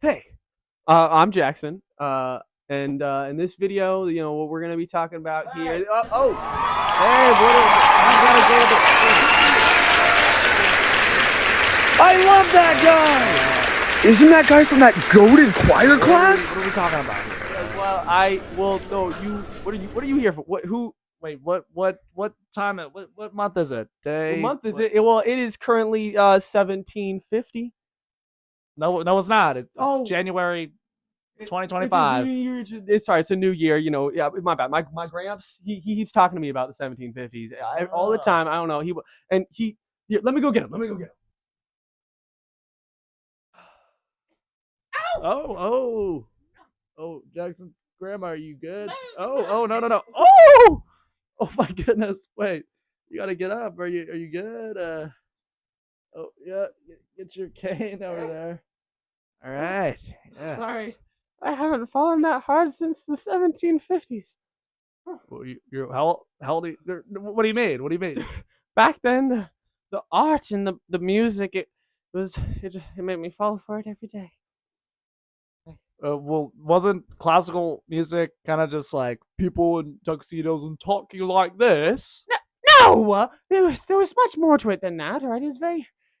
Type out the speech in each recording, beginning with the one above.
Hey, I'm Jackson, and in this video, what we're gonna be talking about here. Hey, you gotta go I love that guy! Isn't that guy from that goated choir class? What are we talking about here? No, you. What are you here for? Who? Wait, what time? What month is it? What Day? month is What? it? Well, it is currently 1750. No, it's not. It's Oh, January 2025. Sorry, it's a new year. Yeah, my bad. My gramps, he keeps talking to me about the 1750s all the time. I don't know. Here, let me go get him. Let me go get him. Oh, Jackson's grandma, are you good? Oh, no. Oh my goodness. Wait, you gotta get up. Are you good? Oh yeah, get your cane over there. All right. Yes. Sorry, I haven't fallen that hard since the 1750s. Well, you're how old? What do you mean? What do you mean? Back then, the art and the music, it made me fall for it every day. Well, wasn't classical music kind of just like people in tuxedos and talking like this? No, there was much more to it than that. All right, it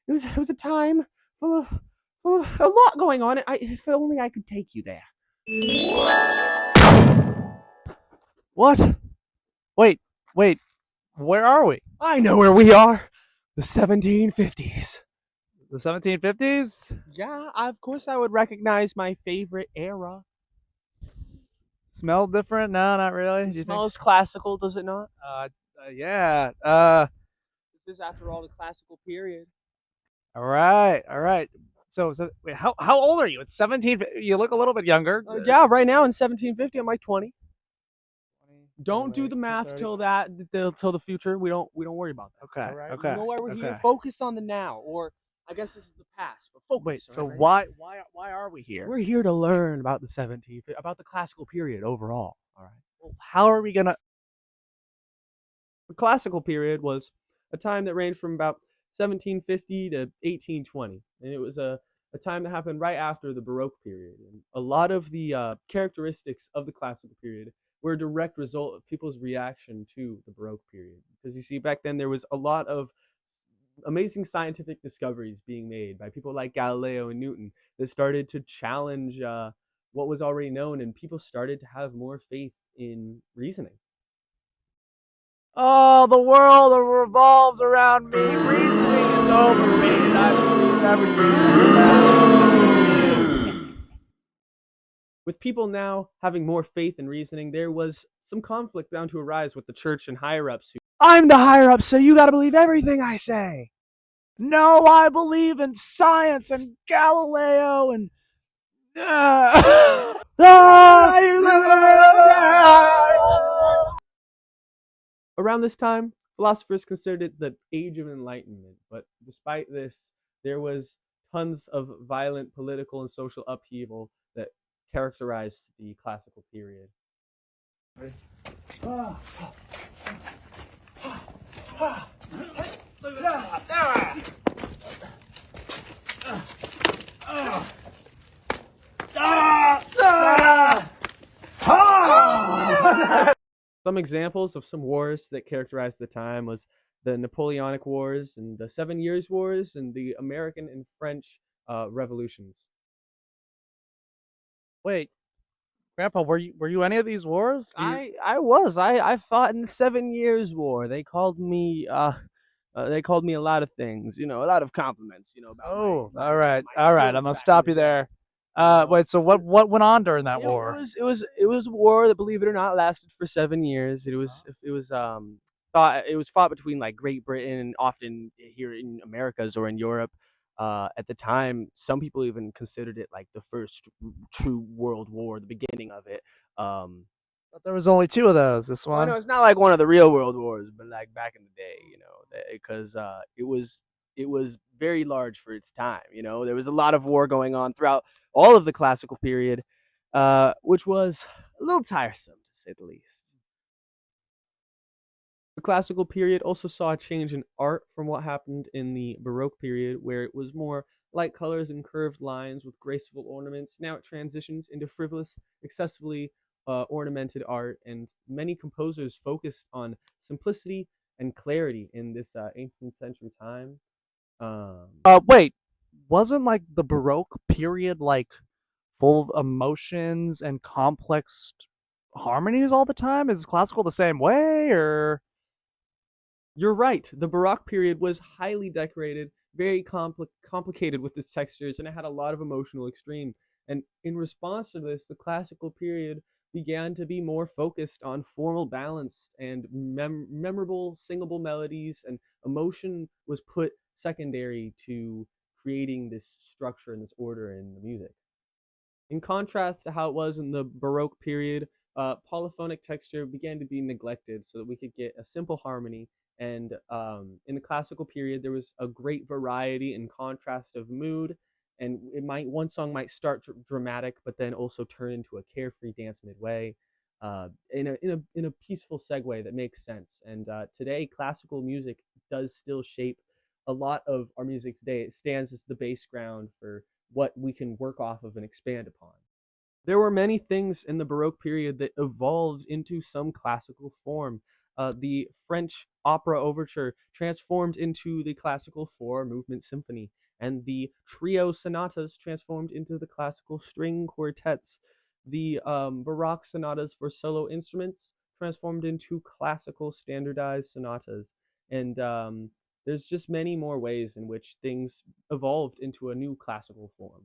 was a time full of a lot going on. If only I could take you there. What? Wait. Where are we? I know where we are. The 1750s. The 1750s? Yeah, of course I would recognize my favorite era. Smell different? No, not really. It smells classical, does it not? Yeah. This is, after all, the classical period. All right. So wait, how old are you? It's 17. You look a little bit younger. Yeah, right now in 1750, I'm like 20. 20, Don't do the 28, math 30. till the future. We don't worry about that. Okay. All right. Okay. You know why we're okay. here? Focus on the now, or I guess this is the past. But focus. Wait. So right? why are we here? We're here to learn about about the classical period overall. All right. Well, how are we gonna? The classical period was a time that ranged from about 1750 to 1820, and it was a time that happened right after the Baroque period. And a lot of the characteristics of the classical period were a direct result of people's reaction to the Baroque period. Because you see, back then there was a lot of amazing scientific discoveries being made by people like Galileo and Newton that started to challenge what was already known, and people started to have more faith in reasoning. Oh, the world revolves around me. Reasoning is overrated. I believe everything. With people now having more faith in reasoning, there was some conflict bound to arise with the church and higher ups. I'm the higher up, so you gotta believe everything I say. No, I believe in science and Galileo and. Around this time, philosophers considered it the Age of Enlightenment, but despite this, there was tons of violent political and social upheaval that characterized the classical period. Some examples of some wars that characterized the time was the Napoleonic Wars and the 7 Years' Wars and the American and French revolutions. Wait, Grandpa, were you any of these wars? I fought in the 7 Years' War. They called me a lot of things, a lot of compliments, about Oh, my all right. skills I'm gonna back stop in you the day. there. Wait. So what went on during that war? It was a war that, believe it or not, lasted for 7 years. It was fought between like Great Britain and often here in Americas or in Europe. At the time, some people even considered it like the first true world war, the beginning of it. But there was only two of those. This Well, I know one. it's not like one of the real world wars, but like back in the day, because it was very large for its time. There was a lot of war going on throughout all of the classical period, which was a little tiresome to say the least. The classical period also saw a change in art from what happened in the Baroque period, where it was more light colors and curved lines with graceful ornaments. Now it transitions into frivolous, excessively ornamented art, and many composers focused on simplicity and clarity in this 18th century time. Wait, wasn't like the Baroque period like full of emotions and complex harmonies all the time? Is classical the same way, or? You're right. The Baroque period was highly decorated, very complicated with its textures, and it had a lot of emotional extreme. And in response to this, the classical period began to be more focused on formal balance and memorable singable melodies, and emotion was put secondary to creating this structure and this order in the music. In contrast to how it was in the Baroque period, polyphonic texture began to be neglected so that we could get a simple harmony. And in the classical period, there was a great variety and contrast of mood. And one song might start dramatic, but then also turn into a carefree dance midway, in a peaceful segue that makes sense. And today, classical music does still shape a lot of our music today. It stands as the base ground for what we can work off of and expand upon. There were many things in the Baroque period that evolved into some classical form. The French opera overture transformed into the classical four-movement symphony, and the trio sonatas transformed into the classical string quartets. The Baroque sonatas for solo instruments transformed into classical standardized sonatas, and there's just many more ways in which things evolved into a new classical form.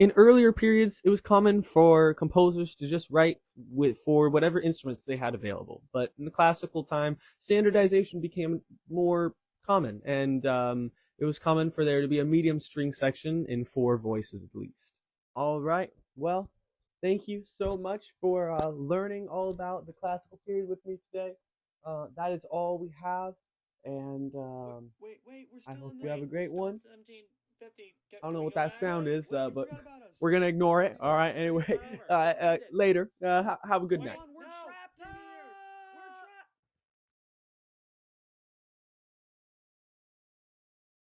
in earlier periods, it was common for composers to just write for whatever instruments they had available. But in the classical time, standardization became more common, and it was common for there to be a medium string section in 4 voices at least. All right. Well, thank you so much for learning all about the classical period with me today. That is all we have, and Wait, we're I still hope in you the. have a great one. 1750. I don't know Can we what go that back? sound is, Wait, but you forgot about us. we're gonna ignore it. All right. Let's Anyway, start over. Let's end it. later. Have a good Hold night. on, we're No.